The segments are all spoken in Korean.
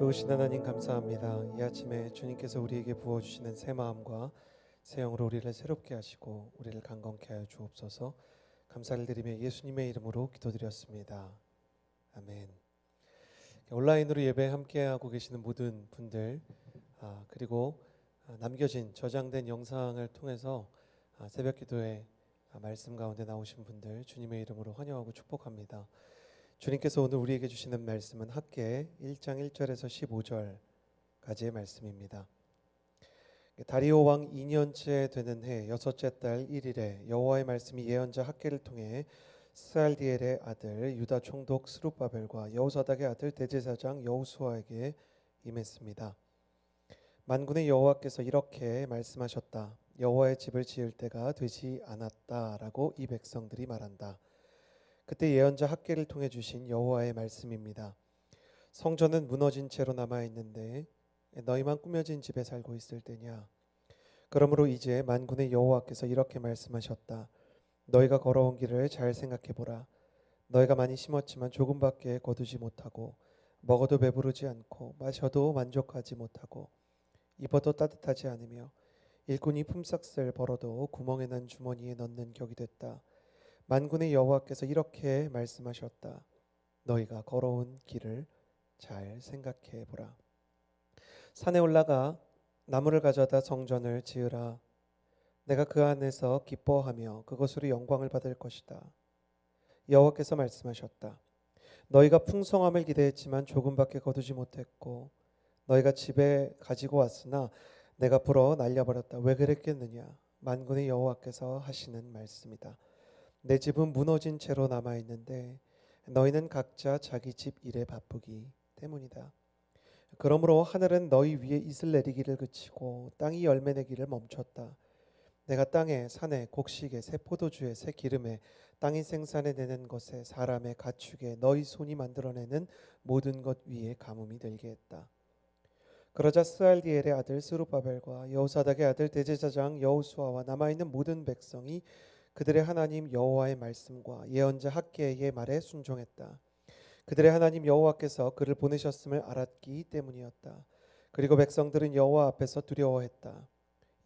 좋으신 하나님 감사합니다. 이 아침에 주님께서 우리에게 부어주시는 새 마음과 새 영으로 우리를 새롭게 하시고 우리를 강건케 하여 주옵소서. 감사를 드리며 예수님의 이름으로 기도드렸습니다. 아멘. 온라인으로 예배 함께하고 계시는 모든 분들, 그리고 남겨진 저장된 영상을 통해서 새벽 기도에 말씀 가운데 나오신 분들 주님의 이름으로 환영하고 축복합니다. 주님께서 오늘 우리에게 주시는 말씀은 학개 1장 1절에서 15절까지의 말씀입니다. 다리오 왕 2년째 되는 해 여섯째 달 1일에 여호와의 말씀이 예언자 학개를 통해 스알디엘의 아들 유다 총독 스룹바벨과 여호사닥의 아들 대제사장 여호수아에게 임했습니다. 만군의 여호와께서 이렇게 말씀하셨다. 여호와의 집을 지을 때가 되지 않았다라고 이 백성들이 말한다. 그때 예언자 학개를 통해 주신 여호와의 말씀입니다. 성전은 무너진 채로 남아 있는데 너희만 꾸며진 집에 살고 있을 때냐. 그러므로 이제 만군의 여호와께서 이렇게 말씀하셨다. 너희가 걸어온 길을 잘 생각해 보라. 너희가 많이 심었지만 조금밖에 거두지 못하고 먹어도 배부르지 않고 마셔도 만족하지 못하고 입어도 따뜻하지 않으며 일꾼이 품삯을 벌어도 구멍에 난 주머니에 넣는 격이 됐다. 만군의 여호와께서 이렇게 말씀하셨다. 너희가 걸어온 길을 잘 생각해 보라. 산에 올라가 나무를 가져다 성전을 지으라. 내가 그 안에서 기뻐하며 그것으로 영광을 받을 것이다. 여호와께서 말씀하셨다. 너희가 풍성함을 기대했지만 조금밖에 거두지 못했고 너희가 집에 가지고 왔으나 내가 불어 날려버렸다. 왜 그랬겠느냐. 만군의 여호와께서 하시는 말씀이다. 내 집은 무너진 채로 남아있는데 너희는 각자 자기 집 일에 바쁘기 때문이다. 그러므로 하늘은 너희 위에 이슬 내리기를 그치고 땅이 열매 내기를 멈췄다. 내가 땅에 산에 곡식에 새 포도주에 새 기름에 땅이 생산해 내는 것에 사람의 가축에 너희 손이 만들어내는 모든 것 위에 가뭄이 들게 했다. 그러자 스알디엘의 아들 스룹바벨과 여호사닥의 아들 대제사장 여호수아와 남아있는 모든 백성이 그들의 하나님 여호와의 말씀과 예언자 학개의 말에 순종했다. 그들의 하나님 여호와께서 그를 보내셨음을 알았기 때문이었다. 그리고 백성들은 여호와 앞에서 두려워했다.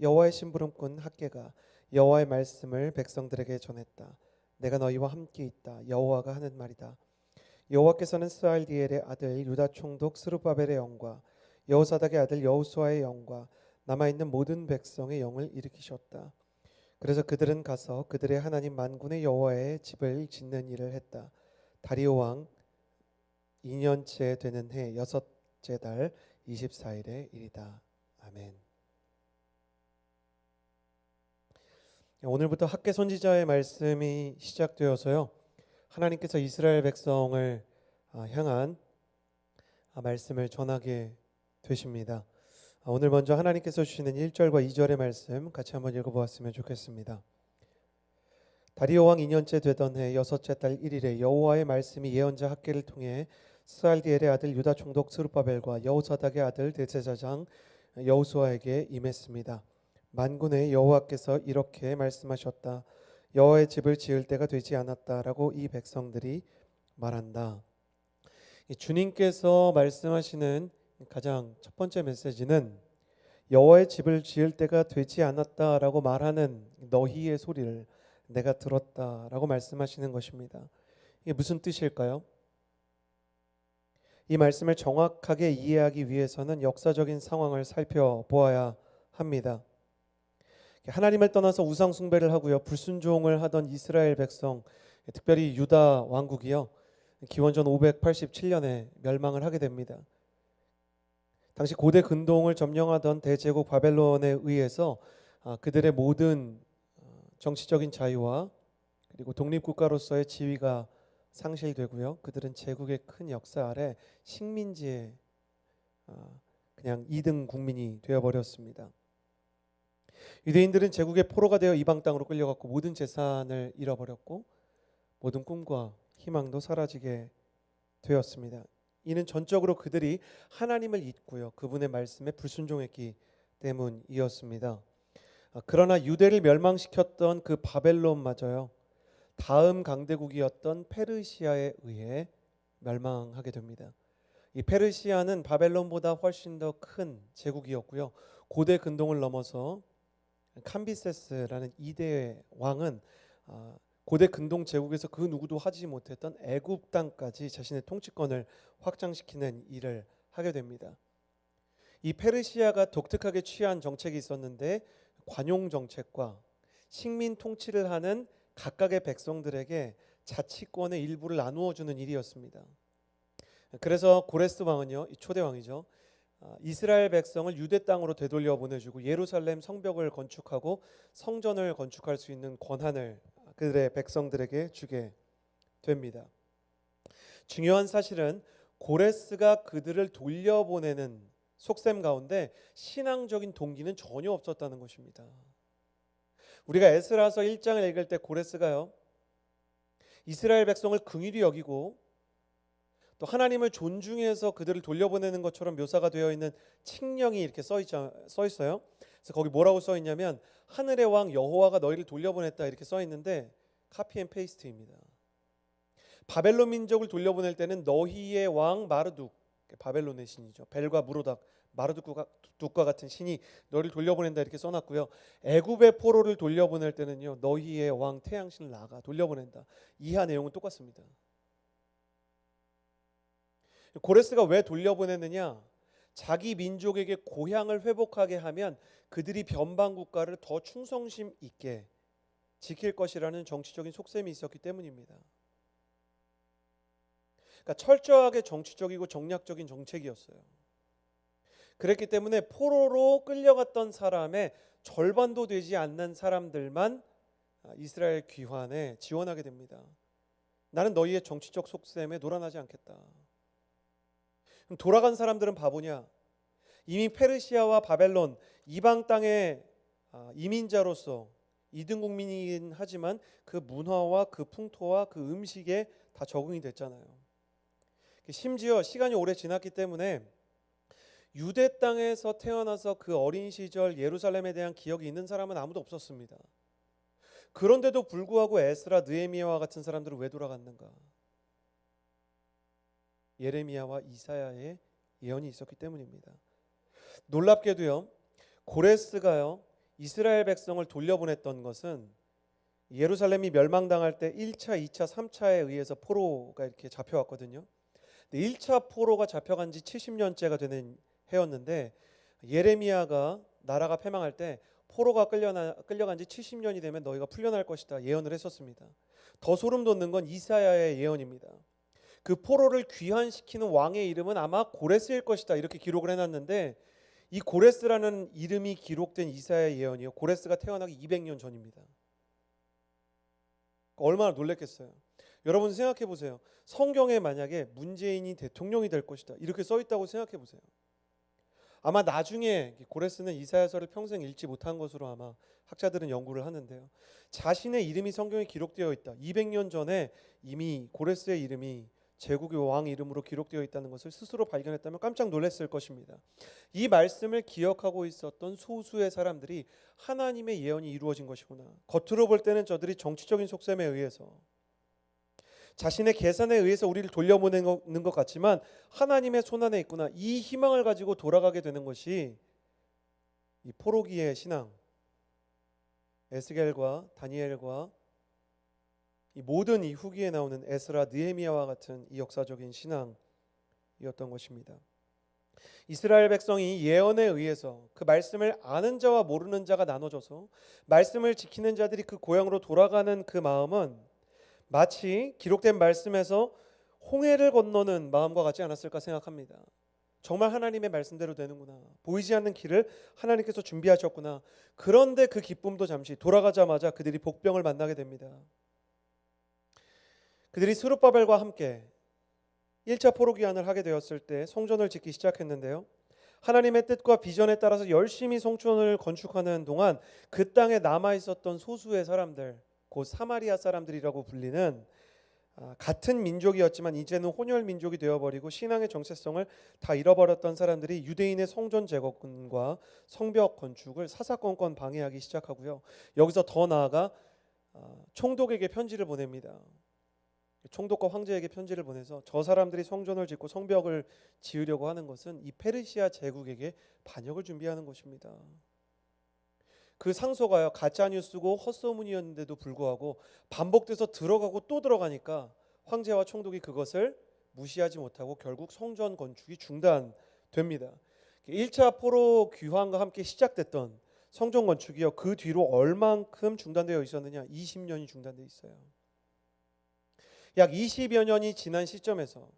여호와의 심부름꾼 학개가 여호와의 말씀을 백성들에게 전했다. 내가 너희와 함께 있다. 여호와가 하는 말이다. 여호와께서는 스알디엘의 아들 유다 총독 스룹바벨의 영과 여호사닥의 아들 여호수아의 영과 남아있는 모든 백성의 영을 일으키셨다. 그래서 그들은 가서 그들의 하나님 만군의 여호와의 집을 짓는 일을 했다. 다리오 왕 2년째 되는 해 여섯째 달 24일의 일이다. 아멘. 오늘부터 학개 선지자의 말씀이 시작되어서요. 하나님께서 이스라엘 백성을 향한 말씀을 전하게 되십니다. 오늘 먼저 하나님께서 주시는 1절과 2절의 말씀 같이 한번 읽어보았으면 좋겠습니다. 다리오 왕 2년째 되던 해 여섯째 달 1일에 여호와의 말씀이 예언자 학개를 통해 스알디엘의 아들 유다 총독 스룹바벨과 여호사닥의 아들 대제사장 여호수아에게 임했습니다. 만군의 여호와께서 이렇게 말씀하셨다. 여호와의 집을 지을 때가 되지 않았다라고 이 백성들이 말한다. 주님께서 말씀하시는 가장 첫 번째 메시지는 여호와의 집을 지을 때가 되지 않았다라고 말하는 너희의 소리를 내가 들었다라고 말씀하시는 것입니다. 이게 무슨 뜻일까요? 이 말씀을 정확하게 이해하기 위해서는 역사적인 상황을 살펴보아야 합니다. 하나님을 떠나서 우상 숭배를 하고요, 불순종을 하던 이스라엘 백성, 특별히 유다 왕국이요, 기원전 587년에 멸망을 하게 됩니다. 당시 고대 근동을 점령하던 대제국 바벨론에 의해서 그들의 모든 정치적인 자유와 그리고 독립국가로서의 지위가 상실되고요. 그들은 제국의 큰 역사 아래 식민지의 그냥 2등 국민이 되어버렸습니다. 유대인들은 제국의 포로가 되어 이방 땅으로 끌려갔고 모든 재산을 잃어버렸고 모든 꿈과 희망도 사라지게 되었습니다. 이는 전적으로 그들이 하나님을 잊고요, 그분의 말씀에 불순종했기 때문이었습니다. 그러나 유대를 멸망시켰던 그 바벨론마저요, 다음 강대국이었던 페르시아에 의해 멸망하게 됩니다. 이 페르시아는 바벨론보다 훨씬 더 큰 제국이었고요. 고대 근동을 넘어서 캄비세스라는 2대 왕은 고대 근동 제국에서 그 누구도 하지 못했던 애굽 땅까지 자신의 통치권을 확장시키는 일을 하게 됩니다. 이 페르시아가 독특하게 취한 정책이 있었는데 관용 정책과 식민 통치를 하는 각각의 백성들에게 자치권의 일부를 나누어 주는 일이었습니다. 그래서 고레스 왕은요, 이 초대 왕이죠. 이스라엘 백성을 유대 땅으로 되돌려 보내주고 예루살렘 성벽을 건축하고 성전을 건축할 수 있는 권한을 그들의 백성들에게 주게 됩니다. 중요한 사실은 고레스가 그들을 돌려보내는 속셈 가운데 신앙적인 동기는 전혀 없었다는 것입니다. 우리가 에스라서 1장을 읽을 때 고레스가요, 이스라엘 백성을 긍휼히 여기고 또 하나님을 존중해서 그들을 돌려보내는 것처럼 묘사가 되어 있는 칙령이 이렇게 써 있어요. 그래서 거기 뭐라고 써 있냐면 하늘의 왕 여호와가 너희를 돌려보냈다 이렇게 써 있는데 카피 앤 페이스트입니다. 바벨론 민족을 돌려보낼 때는 너희의 왕 마르둑, 바벨론의 신이죠. 벨과 무로닥, 마르둑과 같은 신이 너희를 돌려보낸다 이렇게 써놨고요. 애굽의 포로를 돌려보낼 때는요, 너희의 왕 태양신 라가 돌려보낸다. 이하 내용은 똑같습니다. 고레스가 왜 돌려보냈느냐? 자기 민족에게 고향을 회복하게 하면 그들이 변방 국가를 더 충성심 있게 지킬 것이라는 정치적인 속셈이 있었기 때문입니다. 그러니까 철저하게 정치적이고 정략적인 정책이었어요. 그랬기 때문에 포로로 끌려갔던 사람의 절반도 되지 않는 사람들만 이스라엘 귀환에 지원하게 됩니다. 나는 너희의 정치적 속셈에 놀아나지 않겠다. 그럼 돌아간 사람들은 바보냐? 이미 페르시아와 바벨론 이방 땅의 이민자로서 이등 국민이긴 하지만 그 문화와 그 풍토와 그 음식에 다 적응이 됐잖아요. 심지어 시간이 오래 지났기 때문에 유대 땅에서 태어나서 그 어린 시절 예루살렘에 대한 기억이 있는 사람은 아무도 없었습니다. 그런데도 불구하고 에스라, 느헤미야와 같은 사람들은 왜 돌아갔는가? 예레미야와 이사야의 예언이 있었기 때문입니다. 놀랍게도요, 고레스가요 이스라엘 백성을 돌려보냈던 것은 예루살렘이 멸망당할 때 1차, 2차, 3차에 의해서 포로가 이렇게 잡혀왔거든요. 1차 포로가 잡혀간 지 70년째가 되는 해였는데 예레미야가 나라가 패망할 때 포로가 끌려간 지 70년이 되면 너희가 풀려날 것이다 예언을 했었습니다. 더 소름 돋는 건 이사야의 예언입니다. 그 포로를 귀환시키는 왕의 이름은 아마 고레스일 것이다 이렇게 기록을 해놨는데 이 고레스라는 이름이 기록된 이사야의 예언이요, 고레스가 태어나기 200년 전입니다. 얼마나 놀랬겠어요. 여러분 생각해 보세요. 성경에 만약에 문재인이 대통령이 될 것이다 이렇게 써 있다고 생각해 보세요. 아마 나중에 고레스는 이사야서를 평생 읽지 못한 것으로 아마 학자들은 연구를 하는데요, 자신의 이름이 성경에 기록되어 있다, 200년 전에 이미 고레스의 이름이 제국의 왕 이름으로 기록되어 있다는 것을 스스로 발견했다면 깜짝 놀랐을 것입니다. 이 말씀을 기억하고 있었던 소수의 사람들이 하나님의 예언이 이루어진 것이구나, 겉으로 볼 때는 저들이 정치적인 속셈에 의해서 자신의 계산에 의해서 우리를 돌려보내는 것 같지만 하나님의 손안에 있구나, 이 희망을 가지고 돌아가게 되는 것이 이 포로기의 신앙, 에스겔과 다니엘과 이 모든 이 후기에 나오는 에스라, 느헤미야와 같은 이 역사적인 신앙이었던 것입니다. 이스라엘 백성이 예언에 의해서 그 말씀을 아는 자와 모르는 자가 나눠져서 말씀을 지키는 자들이 그 고향으로 돌아가는 그 마음은 마치 기록된 말씀에서 홍해를 건너는 마음과 같지 않았을까 생각합니다. 정말 하나님의 말씀대로 되는구나, 보이지 않는 길을 하나님께서 준비하셨구나. 그런데 그 기쁨도 잠시 돌아가자마자 그들이 복병을 만나게 됩니다. 그들이 스룹바벨과 함께 1차 포로 귀환을 하게 되었을 때 성전을 짓기 시작했는데요, 하나님의 뜻과 비전에 따라서 열심히 성전을 건축하는 동안 그 땅에 남아있었던 소수의 사람들, 곧 사마리아 사람들이라고 불리는 같은 민족이었지만 이제는 혼혈 민족이 되어버리고 신앙의 정체성을 다 잃어버렸던 사람들이 유대인의 성전 재건과 성벽 건축을 사사건건 방해하기 시작하고요, 여기서 더 나아가 총독에게 편지를 보냅니다. 총독과 황제에게 편지를 보내서 저 사람들이 성전을 짓고 성벽을 지으려고 하는 것은 이 페르시아 제국에게 반역을 준비하는 것입니다. 그 상소가요, 가짜 뉴스고 헛소문이었는데도 불구하고 반복돼서 들어가고 또 들어가니까 황제와 총독이 그것을 무시하지 못하고 결국 성전 건축이 중단됩니다. 1차 포로 귀환과 함께 시작됐던 성전 건축이요, 그 뒤로 얼만큼 중단되어 있었느냐? 20년이 중단되어 있어요. 약 20여 년이 지난 시점에서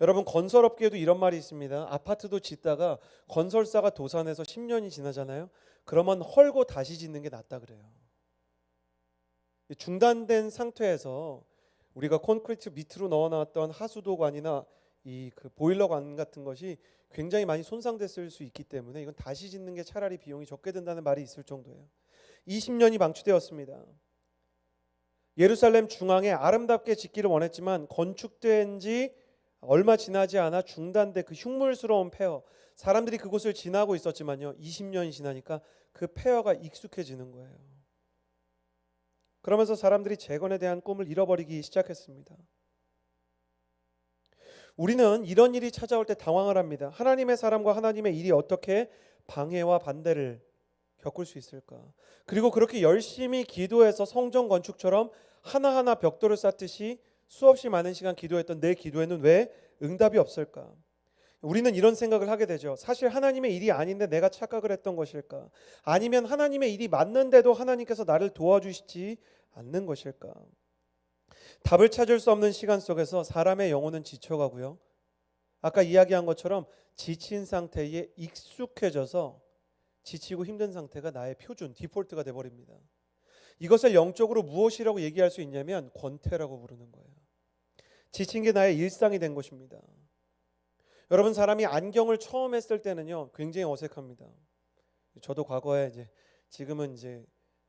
여러분, 건설업계에도 이런 말이 있습니다. 아파트도 짓다가 건설사가 도산해서 10년이 지나잖아요. 그러면 헐고 다시 짓는 게 낫다 그래요. 중단된 상태에서 우리가 콘크리트 밑으로 넣어놨던 하수도관이나 그 보일러관 같은 것이 굉장히 많이 손상됐을 수 있기 때문에 이건 다시 짓는 게 차라리 비용이 적게 든다는 말이 있을 정도예요. 20년이 방치되었습니다. 예루살렘 중앙에 아름답게 짓기를 원했지만 건축된 지 얼마 지나지 않아 중단된 그 흉물스러운 폐허, 사람들이 그곳을 지나고 있었지만요, 20년이 지나니까 그 폐허가 익숙해지는 거예요. 그러면서 사람들이 재건에 대한 꿈을 잃어버리기 시작했습니다. 우리는 이런 일이 찾아올 때 당황을 합니다. 하나님의 사람과 하나님의 일이 어떻게 방해와 반대를 겪을 수 있을까? 그리고 그렇게 열심히 기도해서 성전 건축처럼 하나하나 벽돌을 쌓듯이 수없이 많은 시간 기도했던 내 기도에는 왜 응답이 없을까? 우리는 이런 생각을 하게 되죠. 사실 하나님의 일이 아닌데 내가 착각을 했던 것일까? 아니면 하나님의 일이 맞는데도 하나님께서 나를 도와주시지 않는 것일까? 답을 찾을 수 없는 시간 속에서 사람의 영혼은 지쳐가고요, 아까 이야기한 것처럼 지친 상태에 익숙해져서 지치고 힘든 상태가 나의 표준, 디폴트가 돼버립니다. 이것을 영적으로 무엇이라고 얘기할 수 있냐면 권태라고 부르는 거예요. 지친 게 나의 일상이 된 것입니다. 여러분, 사람이 안경을 처음 했을 때는요, 굉장히 어색합니다. 저도 과거에 지금은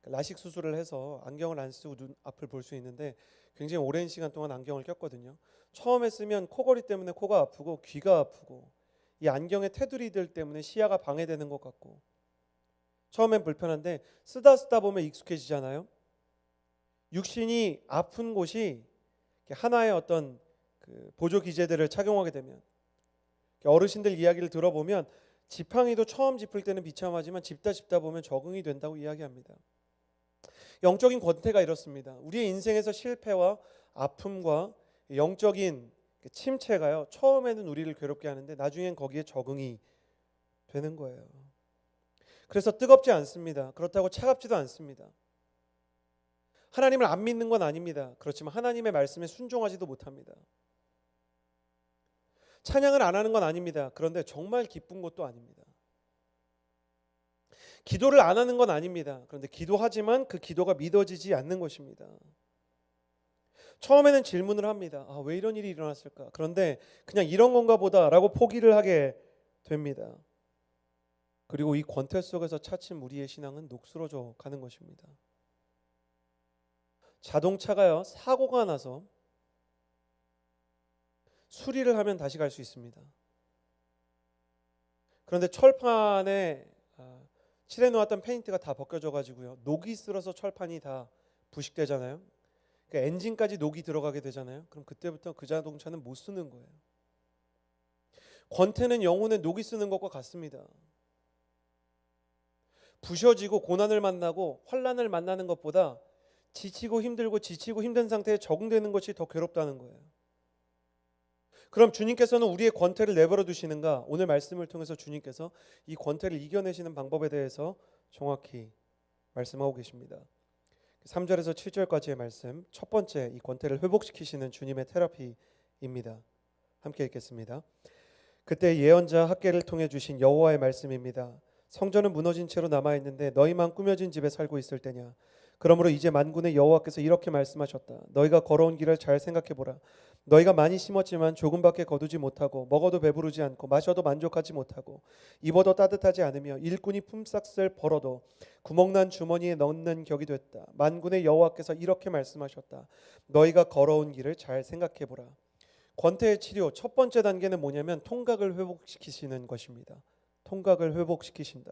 라식 수술을 해서 안경을 안 쓰고 눈 앞을 볼 수 있는데 굉장히 오랜 시간 동안 안경을 꼈거든요. 처음 했으면 코골이 때문에 코가 아프고 귀가 아프고 이 안경의 테두리들 때문에 시야가 방해되는 것 같고 처음엔 불편한데 쓰다 보면 익숙해지잖아요. 육신이 아픈 곳이 하나의 어떤 그 보조 기제들을 착용하게 되면, 어르신들 이야기를 들어보면 지팡이도 처음 짚을 때는 비참하지만 짚다 보면 적응이 된다고 이야기합니다. 영적인 권태가 이렇습니다. 우리의 인생에서 실패와 아픔과 영적인 침체가요, 처음에는 우리를 괴롭게 하는데 나중엔 거기에 적응이 되는 거예요. 그래서 뜨겁지 않습니다. 그렇다고 차갑지도 않습니다. 하나님을 안 믿는 건 아닙니다. 그렇지만 하나님의 말씀에 순종하지도 못합니다. 찬양을 안 하는 건 아닙니다. 그런데 정말 기쁜 것도 아닙니다. 기도를 안 하는 건 아닙니다. 그런데 기도하지만 그 기도가 믿어지지 않는 것입니다. 처음에는 질문을 합니다. 왜 이런 일이 일어났을까? 그런데 그냥 이런 건가 보다라고 포기를 하게 됩니다. 그리고 이 권태 속에서 차츰 우리의 신앙은 녹슬어져 가는 것입니다. 자동차가요, 사고가 나서 수리를 하면 다시 갈 수 있습니다. 그런데 철판에 칠해 놓았던 페인트가 다 벗겨져 가지고요, 녹이 쓸어서 철판이 다 부식되잖아요. 그러니까 엔진까지 녹이 들어가게 되잖아요. 그럼 그때부터 그 자동차는 못 쓰는 거예요. 권태는 영혼에 녹이 쓰는 것과 같습니다. 부셔지고 고난을 만나고 환난을 만나는 것보다 지치고 힘든 상태에 적응되는 것이 더 괴롭다는 거예요. 그럼 주님께서는 우리의 권태를 내버려 두시는가? 오늘 말씀을 통해서 주님께서 이 권태를 이겨내시는 방법에 대해서 정확히 말씀하고 계십니다. 3절에서 7절까지의 말씀, 첫 번째, 이 권태를 회복시키시는 주님의 테라피입니다. 함께 읽겠습니다. 그때 예언자 학개를 통해 주신 여호와의 말씀입니다. 성전은 무너진 채로 남아있는데 너희만 꾸며진 집에 살고 있을 때냐? 그러므로 이제 만군의 여호와께서 이렇게 말씀하셨다. 너희가 걸어온 길을 잘 생각해보라. 너희가 많이 심었지만 조금밖에 거두지 못하고 먹어도 배부르지 않고 마셔도 만족하지 못하고 입어도 따뜻하지 않으며 일꾼이 품삯을 벌어도 구멍난 주머니에 넣는 격이 됐다. 만군의 여호와께서 이렇게 말씀하셨다. 너희가 걸어온 길을 잘 생각해보라. 권태의 치료 첫 번째 단계는 뭐냐면 통각을 회복시키시는 것입니다. 통각을 회복시키신다.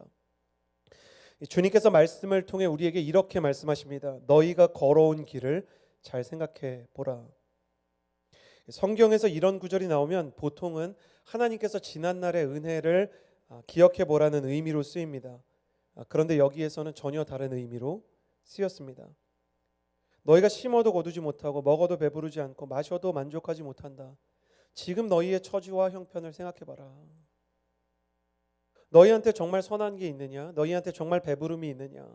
주님께서 말씀을 통해 우리에게 이렇게 말씀하십니다. 너희가 걸어온 길을 잘 생각해 보라. 성경에서 이런 구절이 나오면 보통은 하나님께서 지난날의 은혜를 기억해 보라는 의미로 쓰입니다. 그런데 여기에서는 전혀 다른 의미로 쓰였습니다. 너희가 심어도 거두지 못하고 먹어도 배부르지 않고 마셔도 만족하지 못한다. 지금 너희의 처지와 형편을 생각해 봐라. 너희한테 정말 선한 게 있느냐? 너희한테 정말 배부름이 있느냐?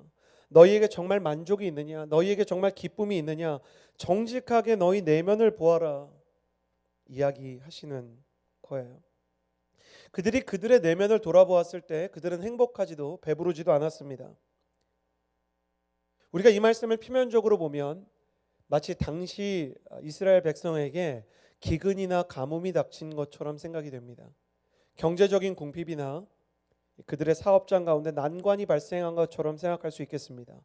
너희에게 정말 만족이 있느냐? 너희에게 정말 기쁨이 있느냐? 정직하게 너희 내면을 보아라. 이야기하시는 거예요. 그들이 그들의 내면을 돌아보았을 때 그들은 행복하지도 배부르지도 않았습니다. 우리가 이 말씀을 표면적으로 보면 마치 당시 이스라엘 백성에게 기근이나 가뭄이 닥친 것처럼 생각이 됩니다. 경제적인 궁핍이나 그들의 사업장 가운데 난관이 발생한 것처럼 생각할 수 있겠습니다.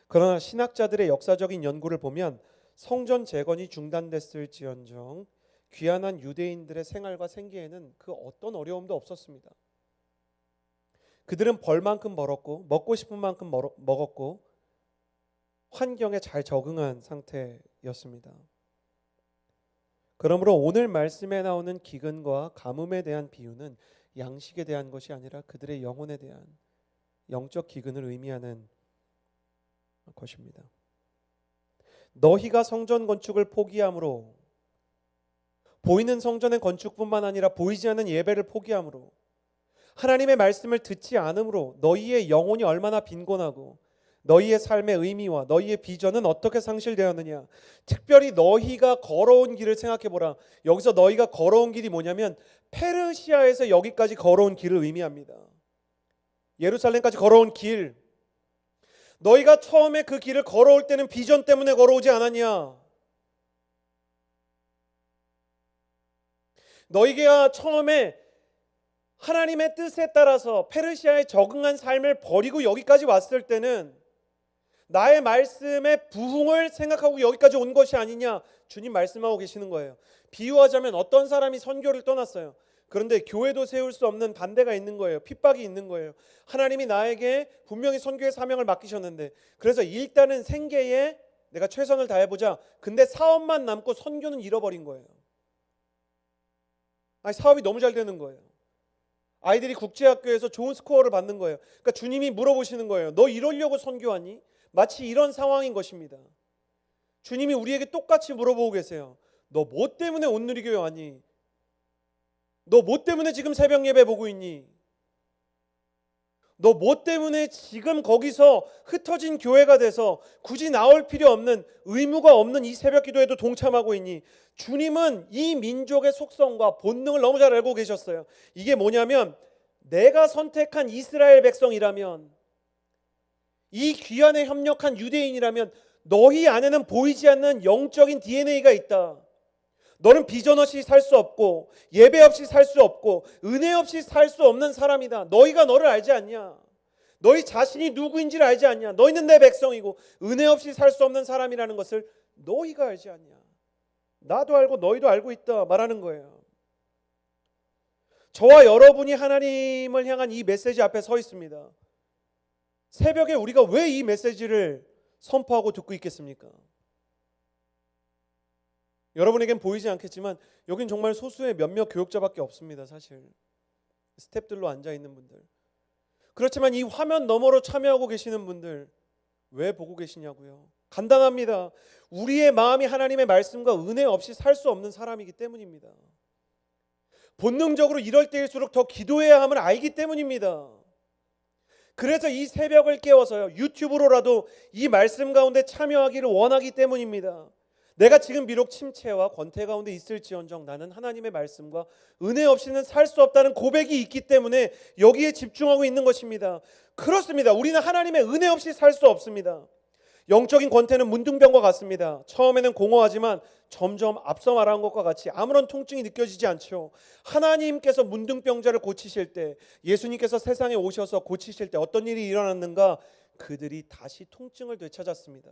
그러나 신학자들의 역사적인 연구를 보면 성전 재건이 중단됐을지언정 귀환한 유대인들의 생활과 생계에는 그 어떤 어려움도 없었습니다. 그들은 벌 만큼 벌었고 먹고 싶은 만큼 먹었고 환경에 잘 적응한 상태였습니다. 그러므로 오늘 말씀에 나오는 기근과 가뭄에 대한 비유는 양식에 대한 것이 아니라 그들의 영혼에 대한 영적 기근을 의미하는 것입니다. 너희가 성전 건축을 포기함으로, 보이는 성전의 건축뿐만 아니라 보이지 않는 예배를 포기함으로, 하나님의 말씀을 듣지 않으므로 너희의 영혼이 얼마나 빈곤하고 너희의 삶의 의미와 너희의 비전은 어떻게 상실되었느냐. 특별히 너희가 걸어온 길을 생각해 보라. 여기서 너희가 걸어온 길이 뭐냐면 페르시아에서 여기까지 걸어온 길을 의미합니다. 예루살렘까지 걸어온 길. 너희가 처음에 그 길을 걸어올 때는 비전 때문에 걸어오지 않았냐? 너희가 처음에 하나님의 뜻에 따라서 페르시아에 적응한 삶을 버리고 여기까지 왔을 때는 나의 말씀의 부흥을 생각하고 여기까지 온 것이 아니냐. 주님 말씀하고 계시는 거예요. 비유하자면 어떤 사람이 선교를 떠났어요. 그런데 교회도 세울 수 없는 반대가 있는 거예요. 핍박이 있는 거예요. 하나님이 나에게 분명히 선교의 사명을 맡기셨는데, 그래서 일단은 생계에 내가 최선을 다해보자. 근데 사업만 남고 선교는 잃어버린 거예요. 아니, 사업이 너무 잘 되는 거예요. 아이들이 국제학교에서 좋은 스코어를 받는 거예요. 그러니까 주님이 물어보시는 거예요. 너 이러려고 선교하니? 마치 이런 상황인 것입니다. 주님이 우리에게 똑같이 물어보고 계세요. 너 뭐 때문에 온누리교회 왔니? 너 뭐 때문에 지금 새벽 예배 보고 있니? 너 뭐 때문에 지금 거기서 흩어진 교회가 돼서 굳이 나올 필요 없는, 의무가 없는 이 새벽 기도에도 동참하고 있니? 주님은 이 민족의 속성과 본능을 너무 잘 알고 계셨어요. 이게 뭐냐면 내가 선택한 이스라엘 백성이라면, 이 귀환에 협력한 유대인이라면 너희 안에는 보이지 않는 영적인 DNA가 있다. 너는 비전 없이 살 수 없고 예배 없이 살 수 없고 은혜 없이 살 수 없는 사람이다. 너희가 너를 알지 않냐? 너희 자신이 누구인지를 알지 않냐? 너희는 내 백성이고 은혜 없이 살 수 없는 사람이라는 것을 너희가 알지 않냐? 나도 알고 너희도 알고 있다 말하는 거예요. 저와 여러분이 하나님을 향한 이 메시지 앞에 서 있습니다. 새벽에 우리가 왜 이 메시지를 선포하고 듣고 있겠습니까? 여러분에겐 보이지 않겠지만 여긴 정말 소수의 몇몇 교역자밖에 없습니다. 사실 스탭들로 앉아있는 분들. 그렇지만 이 화면 너머로 참여하고 계시는 분들 왜 보고 계시냐고요? 간단합니다. 우리의 마음이 하나님의 말씀과 은혜 없이 살 수 없는 사람이기 때문입니다. 본능적으로 이럴 때일수록 더 기도해야 함을 알기 때문입니다. 그래서 이 새벽을 깨워서요, 유튜브로라도 이 말씀 가운데 참여하기를 원하기 때문입니다. 내가 지금 비록 침체와 권태 가운데 있을지언정 나는 하나님의 말씀과 은혜 없이는 살 수 없다는 고백이 있기 때문에 여기에 집중하고 있는 것입니다. 그렇습니다. 우리는 하나님의 은혜 없이 살 수 없습니다. 영적인 권태는 문둥병과 같습니다. 처음에는 공허하지만 점점 앞서 말한 것과 같이 아무런 통증이 느껴지지 않죠. 하나님께서 문둥병자를 고치실 때, 예수님께서 세상에 오셔서 고치실 때 어떤 일이 일어났는가? 그들이 다시 통증을 되찾았습니다.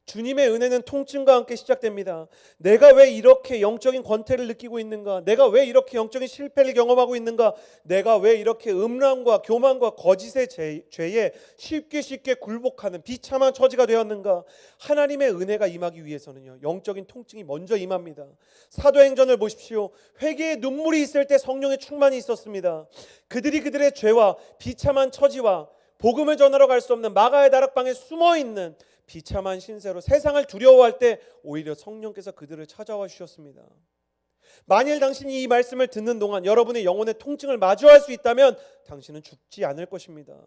주님의 은혜는 통증과 함께 시작됩니다. 내가 왜 이렇게 영적인 권태를 느끼고 있는가? 내가 왜 이렇게 영적인 실패를 경험하고 있는가? 내가 왜 이렇게 음란과 교만과 거짓의 죄에 쉽게 굴복하는 비참한 처지가 되었는가? 하나님의 은혜가 임하기 위해서는요, 영적인 통증이 먼저 임합니다. 사도행전을 보십시오. 회개의 눈물이 있을 때 성령의 충만이 있었습니다. 그들이 그들의 죄와 비참한 처지와 복음을 전하러 갈 수 없는 마가의 다락방에 숨어있는 비참한 신세로 세상을 두려워할 때 오히려 성령께서 그들을 찾아와 주셨습니다. 만일 당신이 이 말씀을 듣는 동안 여러분의 영혼의 통증을 마주할 수 있다면 당신은 죽지 않을 것입니다.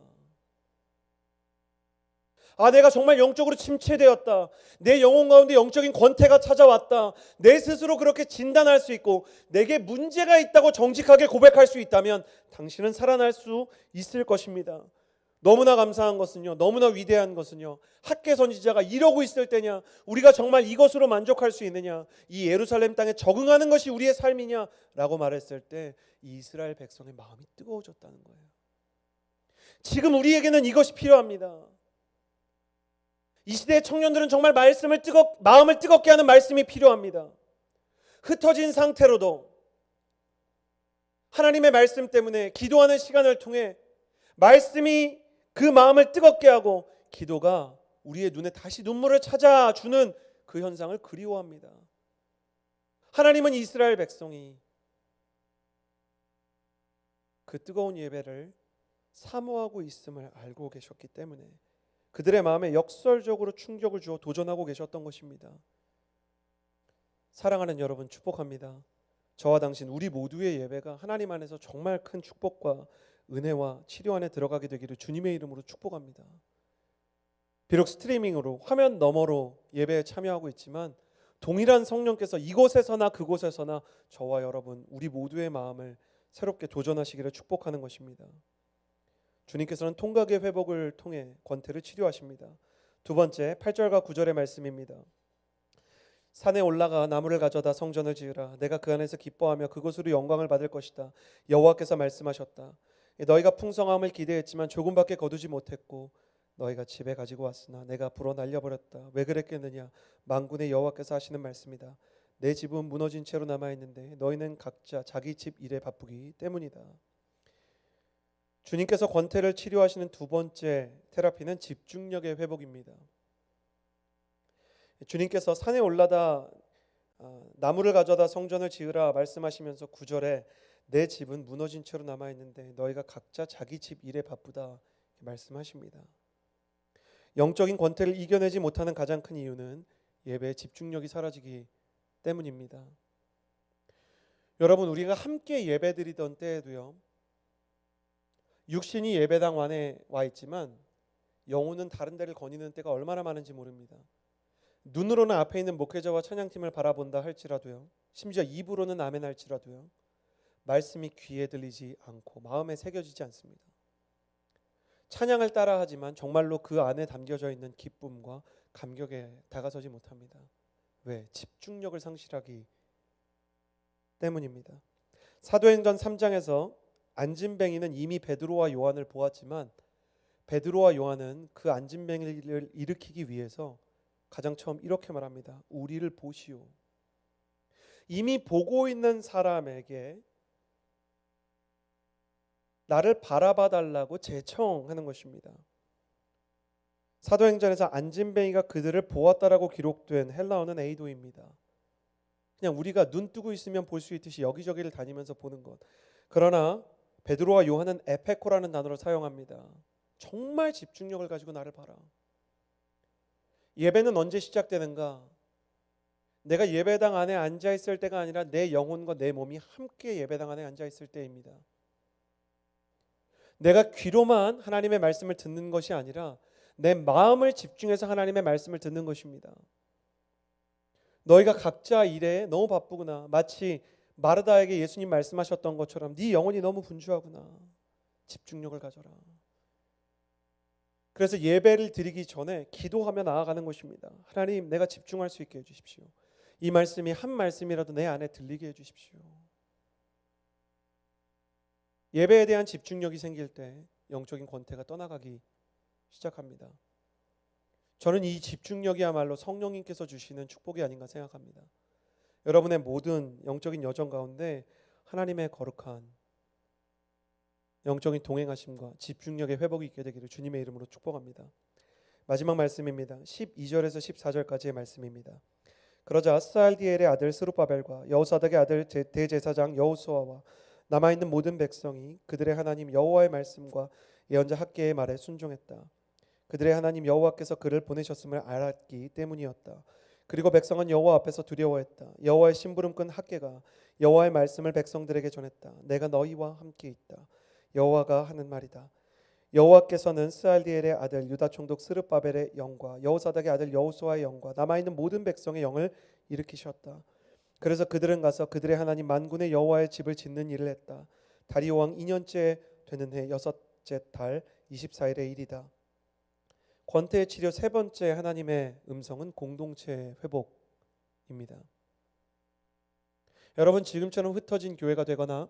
내가 정말 영적으로 침체되었다. 내 영혼 가운데 영적인 권태가 찾아왔다. 내 스스로 그렇게 진단할 수 있고 내게 문제가 있다고 정직하게 고백할 수 있다면 당신은 살아날 수 있을 것입니다. 너무나 감사한 것은요, 너무나 위대한 것은요, 학개 선지자가 이러고 있을 때냐, 우리가 정말 이것으로 만족할 수 있느냐, 이 예루살렘 땅에 적응하는 것이 우리의 삶이냐 라고 말했을 때 이 이스라엘 백성의 마음이 뜨거워졌다는 거예요. 지금 우리에게는 이것이 필요합니다. 이 시대의 청년들은 정말 마음을 뜨겁게 하는 말씀이 필요합니다. 흩어진 상태로도 하나님의 말씀 때문에 기도하는 시간을 통해 말씀이 그 마음을 뜨겁게 하고 기도가 우리의 눈에 다시 눈물을 찾아주는 그 현상을 그리워합니다. 하나님은 이스라엘 백성이 그 뜨거운 예배를 사모하고 있음을 알고 계셨기 때문에 그들의 마음에 역설적으로 충격을 주어 도전하고 계셨던 것입니다. 사랑하는 여러분, 축복합니다. 저와 당신 우리 모두의 예배가 하나님 안에서 정말 큰 축복과 은혜와 치료 안에 들어가게 되기를 주님의 이름으로 축복합니다. 비록 스트리밍으로 화면 너머로 예배에 참여하고 있지만 동일한 성령께서 이곳에서나 그곳에서나 저와 여러분 우리 모두의 마음을 새롭게 도전하시기를 축복하는 것입니다. 주님께서는 통각의 회복을 통해 권태를 치료하십니다. 두 번째 8절과 9절의 말씀입니다. 산에 올라가 나무를 가져다 성전을 지으라. 내가 그 안에서 기뻐하며 그곳으로 영광을 받을 것이다. 여호와께서 말씀하셨다. 너희가 풍성함을 기대했지만 조금밖에 거두지 못했고 너희가 집에 가지고 왔으나 내가 불어 날려버렸다. 왜 그랬겠느냐? 만군의 여호와께서 하시는 말씀이다. 내 집은 무너진 채로 남아있는데 너희는 각자 자기 집 일에 바쁘기 때문이다. 주님께서 권태를 치료하시는 두 번째 테라피는 집중력의 회복입니다. 주님께서 산에 올라다 나무를 가져다 성전을 지으라 말씀하시면서 9절에 내 집은 무너진 채로 남아있는데 너희가 각자 자기 집 일에 바쁘다 말씀하십니다. 영적인 권태를 이겨내지 못하는 가장 큰 이유는 예배의 집중력이 사라지기 때문입니다. 여러분, 우리가 함께 예배드리던 때에도요, 육신이 예배당 안에 와 있지만 영혼은 다른 데를 거니는 때가 얼마나 많은지 모릅니다. 눈으로는 앞에 있는 목회자와 찬양팀을 바라본다 할지라도요, 심지어 입으로는 아멘 할지라도요, 말씀이 귀에 들리지 않고 마음에 새겨지지 않습니다. 찬양을 따라하지만 정말로 그 안에 담겨져 있는 기쁨과 감격에 다가서지 못합니다. 왜? 집중력을 상실하기 때문입니다. 사도행전 3장에서 안진뱅이는 이미 베드로와 요한을 보았지만 베드로와 요한은 그 안진뱅이를 일으키기 위해서 가장 처음 이렇게 말합니다. 우리를 보시오. 이미 보고 있는 사람에게 나를 바라봐 달라고 재청하는 것입니다. 사도행전에서 안진뱅이가 그들을 보았다라고 기록된 헬라어는 에이도입니다. 그냥 우리가 눈 뜨고 있으면 볼 수 있듯이 여기저기를 다니면서 보는 것. 그러나 베드로와 요한은 에페코라는 단어를 사용합니다. 정말 집중력을 가지고 나를 봐라. 예배는 언제 시작되는가? 내가 예배당 안에 앉아 있을 때가 아니라 내 영혼과 내 몸이 함께 예배당 안에 앉아 있을 때입니다. 내가 귀로만 하나님의 말씀을 듣는 것이 아니라 내 마음을 집중해서 하나님의 말씀을 듣는 것입니다. 너희가 각자 일에 너무 바쁘구나. 마치 마르다에게 예수님 말씀하셨던 것처럼 네 영혼이 너무 분주하구나. 집중력을 가져라. 그래서 예배를 드리기 전에 기도하며 나아가는 것입니다. 하나님, 내가 집중할 수 있게 해주십시오. 이 말씀이 한 말씀이라도 내 안에 들리게 해주십시오. 예배에 대한 집중력이 생길 때 영적인 권태가 떠나가기 시작합니다. 저는 이 집중력이야말로 성령님께서 주시는 축복이 아닌가 생각합니다. 여러분의 모든 영적인 여정 가운데 하나님의 거룩한 영적인 동행하심과 집중력의 회복이 있게 되기를 주님의 이름으로 축복합니다. 마지막 말씀입니다. 12절에서 14절까지의 말씀입니다. 그러자 스알디엘의 아들 스룹바벨과 여호사닥의 아들 대제사장 여호수아와 남아있는 모든 백성이 그들의 하나님 여호와의 말씀과 예언자 학개의 말에 순종했다. 그들의 하나님 여호와께서 그를 보내셨음을 알았기 때문이었다. 그리고 백성은 여호와 앞에서 두려워했다. 여호와의 심부름꾼 학개가 여호와의 말씀을 백성들에게 전했다. 내가 너희와 함께 있다. 여호와가 하는 말이다. 여호와께서는 스알디엘의 아들 유다 총독 스룹바벨의 영과 여호사닥의 아들 여호수아의 영과 남아있는 모든 백성의 영을 일으키셨다. 그래서 그들은 가서 그들의 하나님 만군의 여호와의 집을 짓는 일을 했다. 다리오 왕 2년째 되는 해 여섯째 달 24일의 일이다. 권태의 치료 세 번째 하나님의 음성은 공동체 회복입니다. 여러분, 지금처럼 흩어진 교회가 되거나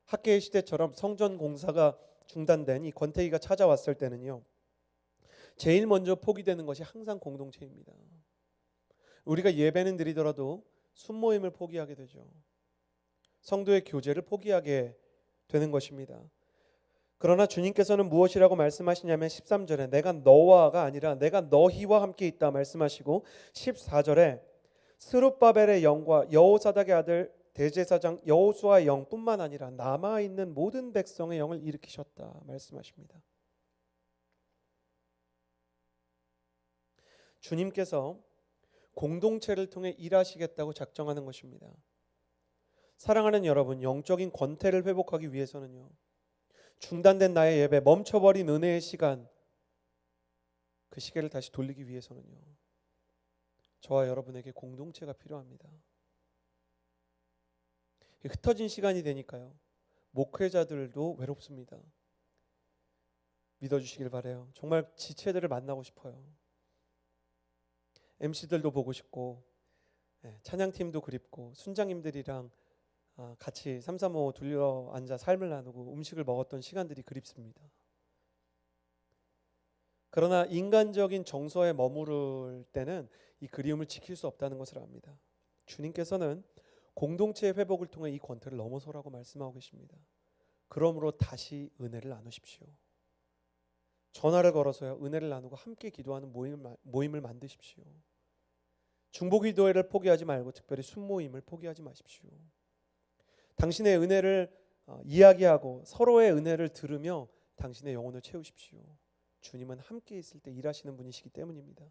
학개의 시대처럼 성전 공사가 중단된 이 권태기가 찾아왔을 때는요, 제일 먼저 포기되는 것이 항상 공동체입니다. 우리가 예배는 드리더라도 순모임을 포기하게 되죠. 성도의 교제를 포기하게 되는 것입니다. 그러나 주님께서는 무엇이라고 말씀하시냐면 13절에 내가 너와가 아니라 내가 너희와 함께 있다 말씀하시고 14절에 스룹바벨의 영과 여호사닥의 아들 대제사장 여호수아의 영뿐만 아니라 남아있는 모든 백성의 영을 일으키셨다 말씀하십니다. 주님께서 공동체를 통해 일하시겠다고 작정하는 것입니다. 사랑하는 여러분, 영적인 권태를 회복하기 위해서는요, 중단된 나의 예배, 멈춰버린 은혜의 시간, 그 시계를 다시 돌리기 위해서는요, 저와 여러분에게 공동체가 필요합니다. 흩어진 시간이 되니까요, 목회자들도 외롭습니다. 믿어주시길 바라요. 정말 지체들을 만나고 싶어요. MC들도 보고 싶고, 찬양팀도 그립고, 순장님들이랑 같이 335 둘러 앉아 삶을 나누고 음식을 먹었던 시간들이 그립습니다. 그러나 인간적인 정서에 머무를 때는 이 그리움을 지킬 수 없다는 것을 압니다. 주님께서는 공동체의 회복을 통해 이 권태를 넘어서라고 말씀하고 계십니다. 그러므로 다시 은혜를 나누십시오. 전화를 걸어서요, 은혜를 나누고 함께 기도하는 모임을 만드십시오. 중보기도회를 포기하지 말고 특별히 순모임을 포기하지 마십시오. 당신의 은혜를 이야기하고 서로의 은혜를 들으며 당신의 영혼을 채우십시오. 주님은 함께 있을 때 일하시는 분이시기 때문입니다.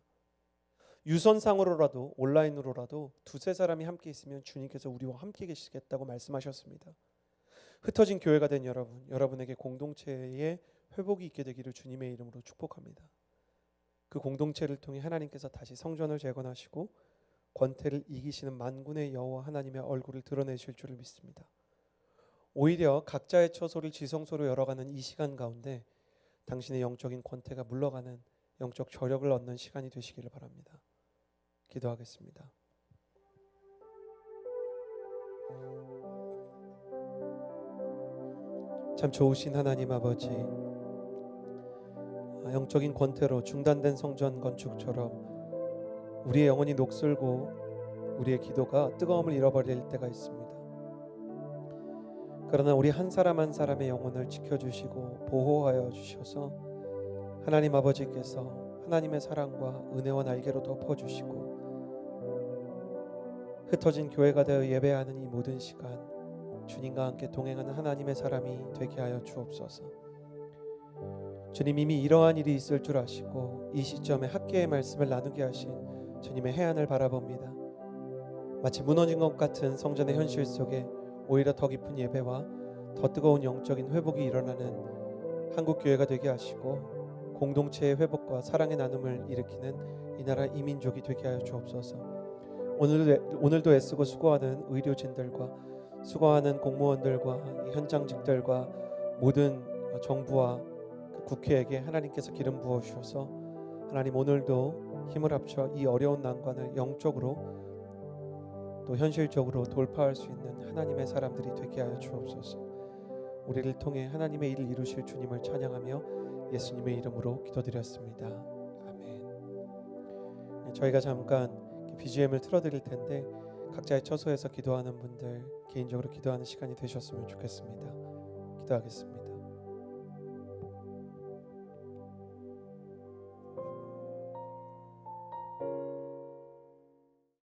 유선상으로라도 온라인으로라도 두세 사람이 함께 있으면 주님께서 우리와 함께 계시겠다고 말씀하셨습니다. 흩어진 교회가 된 여러분, 여러분에게 공동체의 회복이 있게 되기를 주님의 이름으로 축복합니다. 그 공동체를 통해 하나님께서 다시 성전을 재건하시고 권태를 이기시는 만군의 여호와 하나님의 얼굴을 드러내실 줄을 믿습니다. 오히려 각자의 처소를 지성소로 열어가는 이 시간 가운데 당신의 영적인 권태가 물러가는 영적 저력을 얻는 시간이 되시기를 바랍니다. 기도하겠습니다. 참 좋으신 하나님 아버지, 영적인 권태로 중단된 성전 건축처럼 우리의 영혼이 녹슬고 우리의 기도가 뜨거움을 잃어버릴 때가 있습니다. 그러나 우리 한 사람 한 사람의 영혼을 지켜주시고 보호하여 주셔서 하나님 아버지께서 하나님의 사랑과 은혜와 날개로 덮어주시고 흩어진 교회가 되어 예배하는 이 모든 시간 주님과 함께 동행하는 하나님의 사람이 되게 하여 주옵소서. 주님, 이미 이러한 일이 있을 줄 아시고 이 시점에 학개의 말씀을 나누게 하신 주님의 해안을 바라봅니다. 마치 무너진 것 같은 성전의 현실 속에 오히려 더 깊은 예배와 더 뜨거운 영적인 회복이 일어나는 한국교회가 되게 하시고 공동체의 회복과 사랑의 나눔을 일으키는 이 나라 이민족이 되게 하여 주옵소서. 오늘도 애쓰고 수고하는 의료진들과 수고하는 공무원들과 현장직들과 모든 정부와 국회에게 하나님께서 기름 부어 주셔서 하나님 오늘도 힘을 합쳐 이 어려운 난관을 영적으로 또 현실적으로 돌파할 수 있는 하나님의 사람들이 되게 하여 주옵소서. 우리를 통해 하나님의 일을 이루실 주님을 찬양하며 예수님의 이름으로 기도드렸습니다. 아멘. 저희가 잠깐 BGM을 틀어드릴 텐데 각자의 처소에서 기도하는 분들 개인적으로 기도하는 시간이 되셨으면 좋겠습니다. 기도하겠습니다.